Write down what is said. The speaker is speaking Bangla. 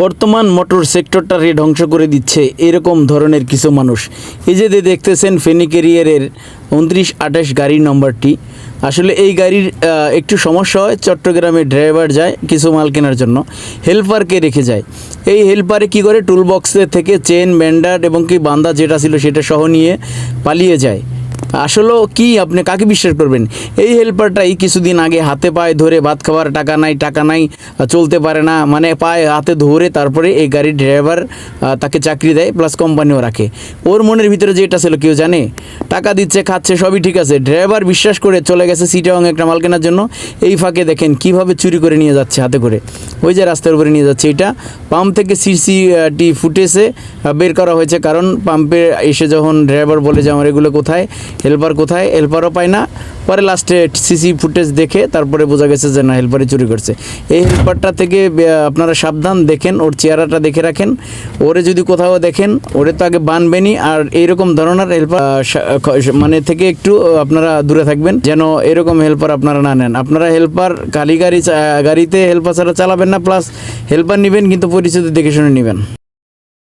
বর্তমান মোটর সেক্টরটারে ধ্বংস করে দিচ্ছে এরকম ধরনের কিছু মানুষ। এই যে দেখতেছেন ফেনী ক্যারিয়ারের 2928 গাড়ির নম্বরটি। আসলে এই গাড়ির একটু সমস্যা হয়, চট্টগ্রামে ড্রাইভার যায় কিছু মাল কেনার জন্য, হেল্পারকে রেখে যায়। এই হেল্পারে কি করে, টুল বক্সে থেকে চেন, ব্যান্ডার এবং কি বান্দা যেটা ছিল সেটা সহ নিয়ে পালিয়ে যায়। আসলেও কি আপনি কাকে বিশ্বাস করবেন? এই হেল্পারটাই কিছুদিন আগে হাতে পায়ে ধরে ভাত খাওয়ার টাকা নাই চলতে পারে না, মানে পায়ে হাতে ধরে তারপরে এই গাড়ির ড্রাইভার তাকে চাকরি দেয়, প্লাস কোম্পানিও রাখে। ওর মনের ভিতরে যেটা ছিল কেউ জানে? টাকা দিচ্ছে, খাচ্ছে, সবই ঠিক আছে। ড্রাইভার বিশ্বাস করে চলে গেছে চিটাগাং একটা মাল কেনার জন্য। এই ফাঁকে দেখেন কিভাবে চুরি করে নিয়ে যাচ্ছে হাতে করে, ওই যে রাস্তার উপরে নিয়ে যাচ্ছে। এটা পাম্প থেকে সিসিটি ফুটেজে বের করা হয়েছে, কারণ পাম্পে এসে যখন ড্রাইভার বলে যে আমার এগুলো কোথায়, হেল্পার কোথায়, হেল্পারও পায় না। পরে লাস্টে সিসি ফুটেজ দেখে তারপরে বোঝা গেছে যে না, হেল্পারই চুরি করছে। এই হেল্পারটা থেকে আপনারা সাবধান, দেখেন ওর চেহারাটা দেখে রাখেন। ওরে যদি কোথাও দেখেন, ওরে তো আগে বানবেনই। আর এইরকম ধরনের হেল্পার মানে থেকে একটু আপনারা দূরে থাকবেন, যেন এরকম হেল্পার আপনারা না নেন। আপনারা হেল্পার গাড়িতে হেল্পার ছাড়া চালাবেন না, প্লাস হেল্পার নেবেন কিন্তু পরিচিত দেখে শুনে নেবেন।